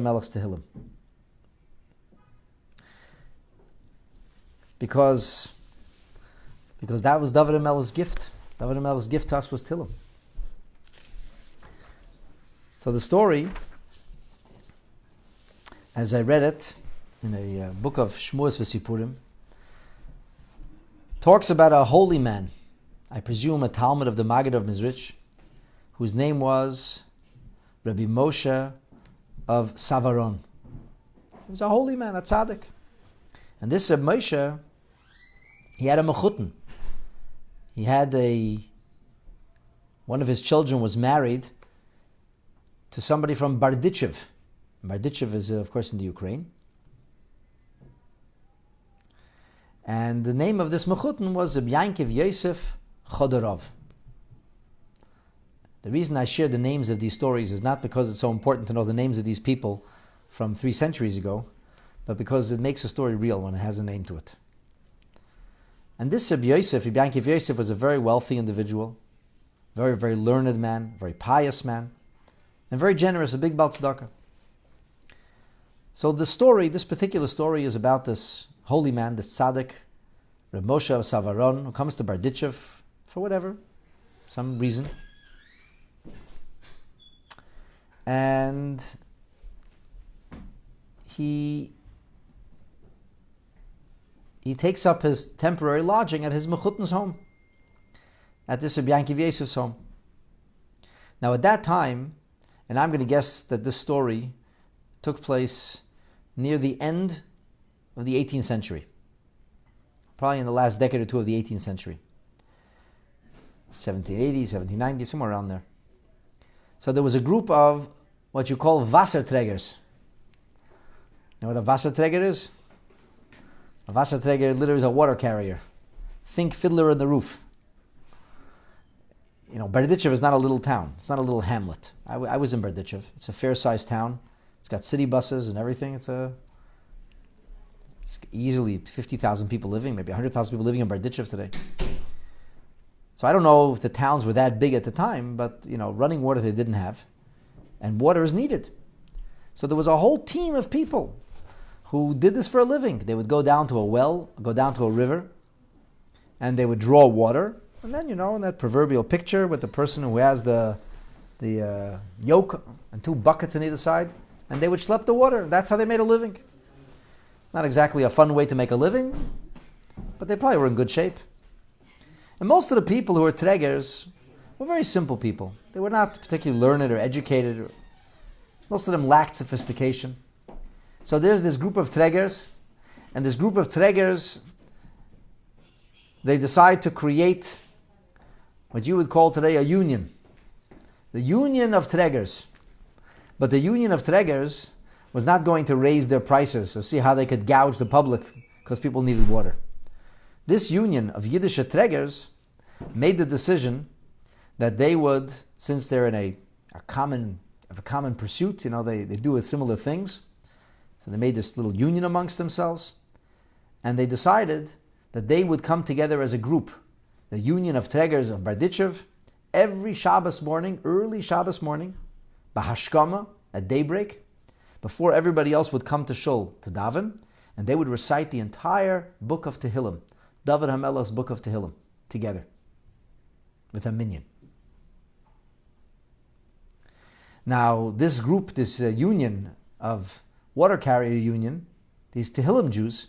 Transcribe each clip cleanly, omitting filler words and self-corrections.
Melech's Tehillim. Because that was David HaMelech's gift. David HaMelech's gift to us was Tehillim. So the story, as I read it in a book of Shmuos V'Sipurim, talks about a holy man, I presume a Talmud of the Maggid of Mizrich, whose name was Rabbi Moshe of Savaron. He was a holy man, a tzaddik. And this Rabbi Moshe, he had a mechutin. He had one of his children was married to somebody from Bardichev. Bardichev is, of course, in the Ukraine. And the name of this mechutin was Reb Yankiv Yosef Chodorov. The reason I share the names of these stories is not because it's so important to know the names of these people from 3 centuries ago, but because it makes a story real when it has a name to it. And this Reb Yosef, Reb Yankiv Yosef, was a very wealthy individual, very, very learned man, very pious man, and very generous, a big Baal Tzedakah. So this particular story is about this holy man, this tzaddik, Reb Moshe of Savaron, who comes to Bardichev for whatever, some reason. And he takes up his temporary lodging at his mechutin's home, at this Reb Yankiv Yosef's home. Now at that time, and I'm going to guess that this story took place near the end of the 18th century, probably in the last decade or two of the 18th century, 1780, 1790, somewhere around there. So there was a group of what you call Wasserträgers. You know what a Wasserträger is? A Wasserträger literally is a water carrier. Think Fiddler on the Roof. You know, Bardichev is not a little town. It's not a little hamlet. I was in Bardichev. It's a fair-sized town. It's got city buses and everything. It's easily 50,000 people living, maybe 100,000 people living in Bardichev today. So I don't know if the towns were that big at the time, but running water they didn't have, and water is needed. So there was a whole team of people who did this for a living. They would go down to a well, go down to a river, and they would draw water. And then, in that proverbial picture with the person who has the yoke and 2 buckets on either side, and they would schlep the water. That's how they made a living. Not exactly a fun way to make a living, but they probably were in good shape. And most of the people who were trägers were very simple people. They were not particularly learned or educated. Most of them lacked sophistication. So there's this group of trägers, and this group of trägers, they decide to create what you would call today a union. The union of trägers. But the union of trägers was not going to raise their prices or see how they could gouge the public because people needed water. This union of Yiddish trägers made the decision that they would, since they're in a common pursuit, they do similar things. So they made this little union amongst themselves, and they decided that they would come together as a group, the union of trägers of Bardichev, every Shabbos morning, early Shabbos morning, Bahashkama, at daybreak, before everybody else would come to Shul, to daven, and they would recite the entire book of Tehillim, David HaMelech's book of Tehillim, together, with a minyan. Now, this group, this union of water carrier union, these Tehillim Jews,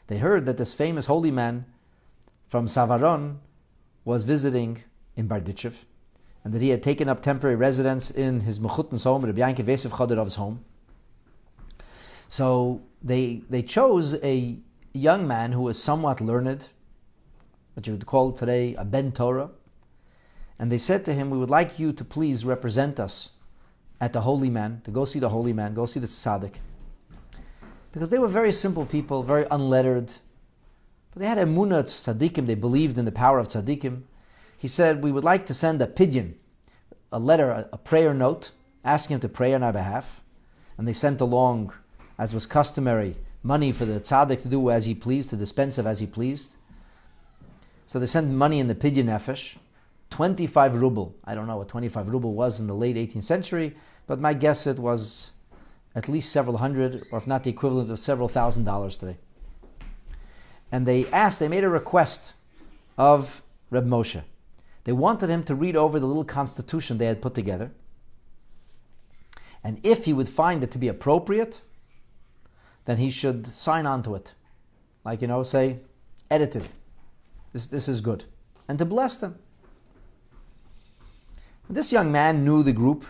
they heard that this famous holy man from Savaron was visiting in Bardichev, and that he had taken up temporary residence in his mechutin's home, Rabbi Yankiv Yosef Chodorov's home. So they chose a young man who was somewhat learned, what you would call today a Ben Torah, and they said to him, "We would like you to please represent us at the holy man, to go see the holy man, go see the tzaddik." Because they were very simple people, very unlettered, but they had emunah tzaddikim, they believed in the power of tzaddikim. He said, "We would like to send a pidyon, a letter, a prayer note, asking him to pray on our behalf." And they sent along, as was customary, money for the tzaddik to do as he pleased, to dispense of as he pleased. So they sent money in the pidyon nefesh, 25 ruble. I don't know what 25 ruble was in the late 18th century, but my guess it was at least several hundred, or if not the equivalent of several $1,000s today. And they made a request of Rabbi Moshe. They wanted him to read over the little constitution they had put together. And if he would find it to be appropriate, then he should sign on to it. Like, say, edit it. This is good. And to bless them. This young man knew the group.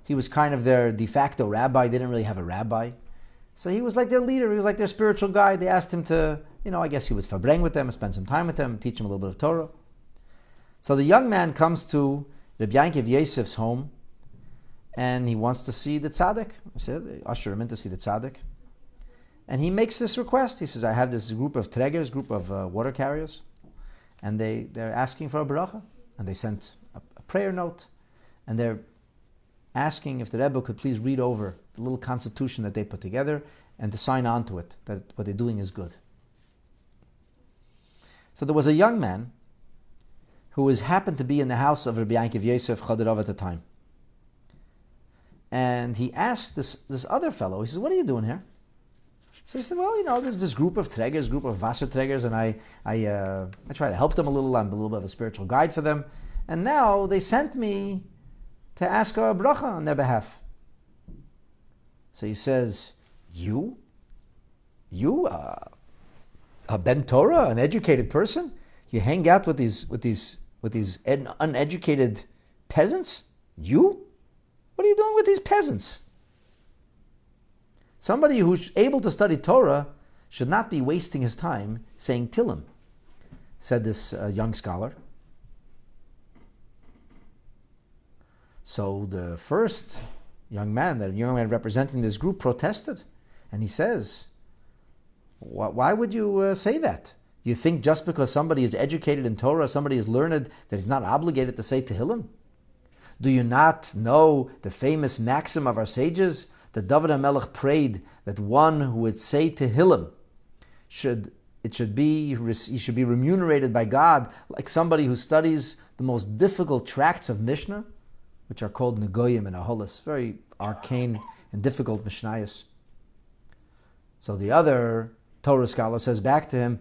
He was kind of their de facto rabbi. They didn't really have a rabbi. So he was like their leader. He was like their spiritual guide. They asked him to, I guess he would Farbrengen with them, spend some time with them, teach them a little bit of Torah. So the young man comes to Rabbi Yankov Yosef's home, and he wants to see the tzaddik. They usher him in to see the tzaddik. And he makes this request. He says, I have this group of tregers, group of water carriers, and they're asking for a bracha. And they sent a prayer note, and they're asking if the Rebbe could please read over the little constitution that they put together and to sign on to it, that what they're doing is good. So there was a young man who happened to be in the house of Rabbi Yankov Yosef Chodorov at the time. And he asked this other fellow, he says, what are you doing here? So he said, well, there's this group of tregers, group of Wasser tregers, and I try to help them a little. I'm a little bit of a spiritual guide for them. And now they sent me to ask a bracha on their behalf. So he says, you, a ben Torah, an educated person, you hang out with these uneducated peasants? You? What are you doing with these peasants? Somebody who's able to study Torah should not be wasting his time saying Tehillim, said this young scholar. So the first young man representing this group, protested. And he says, why would you say that? You think just because somebody is educated in Torah, somebody is learned, that he's not obligated to say Tehillim? Do you not know the famous maxim of our sages that David HaMelech prayed that one who would say Tehillim he should be remunerated by God like somebody who studies the most difficult tracts of Mishnah, which are called Negoyim and Aholis, very arcane and difficult Mishnayos. So the other Torah scholar says back to him,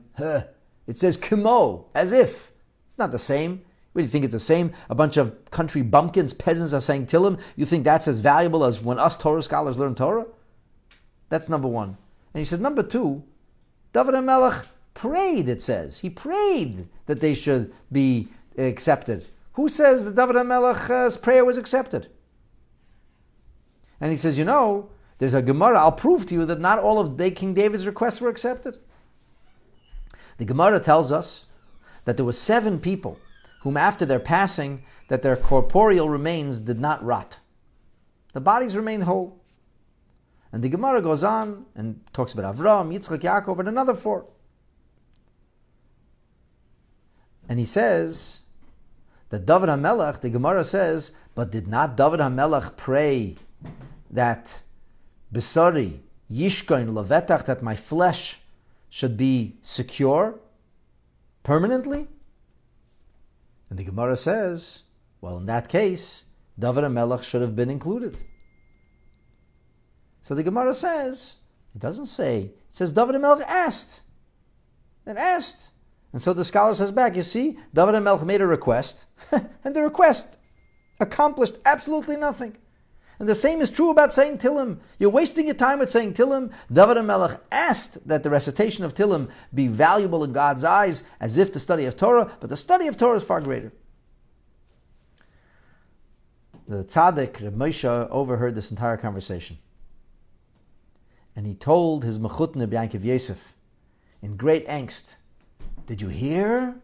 it says Kimo, as if. It's not the same. What do you think it's the same? A bunch of country bumpkins, peasants are saying Tehillim. You think that's as valuable as when us Torah scholars learn Torah? That's number one. And he said, number two, David HaMelech prayed, it says. He prayed that they should be accepted. Who says that David HaMelech's prayer was accepted? And he says, there's a Gemara, I'll prove to you that not all of King David's requests were accepted. The Gemara tells us that there were 7 people whom after their passing, that their corporeal remains did not rot. The bodies remained whole. And the Gemara goes on and talks about Avram, Yitzchak, Yaakov, and another 4. And he says that David HaMelech, the Gemara says, but did not David HaMelech pray that Besari, Yishkoin, Levetach, that my flesh should be secure permanently? And the Gemara says, well, in that case, David HaMelech should have been included. So the Gemara says, it doesn't say, it says David HaMelech asked. And asked. And so the scholar says back, you see, David HaMelech made a request, and the request accomplished absolutely nothing. And the same is true about saying Tehillim. You're wasting your time with saying Tehillim. David HaMelech asked that the recitation of Tehillim be valuable in God's eyes, as if the study of Torah, but the study of Torah is far greater. The tzaddik, Rabbi Moshe, overheard this entire conversation. And he told his mechutne, Rabbi Yankov Yosef, in great angst, did you hear?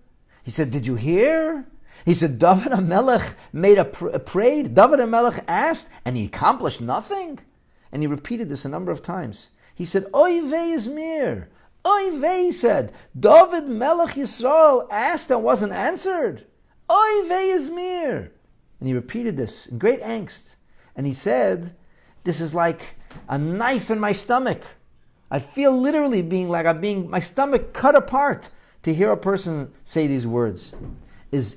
He said, did you hear? He said, David HaMelech prayed, David HaMelech asked, and he accomplished nothing? And he repeated this a number of times. He said, Oy vey izmir. Oy vey, he said, David Melech Yisrael asked and wasn't answered. Oy vey izmir. And he repeated this in great angst. And he said, this is like a knife in my stomach. I feel literally my stomach cut apart to hear a person say these words. Is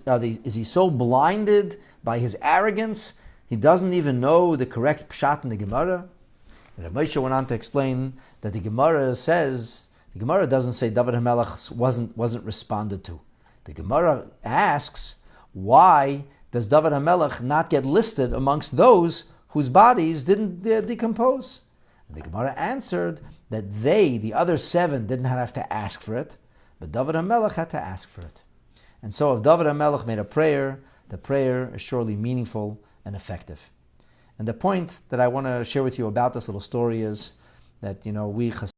he so blinded by his arrogance, he doesn't even know the correct pshat in the Gemara? Rabbi Moshe went on to explain that the Gemara doesn't say David HaMelech wasn't responded to. The Gemara asks, why does David HaMelech not get listed amongst those whose bodies didn't decompose? And the Gemara answered that the other 7, didn't have to ask for it, but David HaMelech had to ask for it. And so if David HaMelech made a prayer, the prayer is surely meaningful and effective. And the point that I want to share with you about this little story is that, we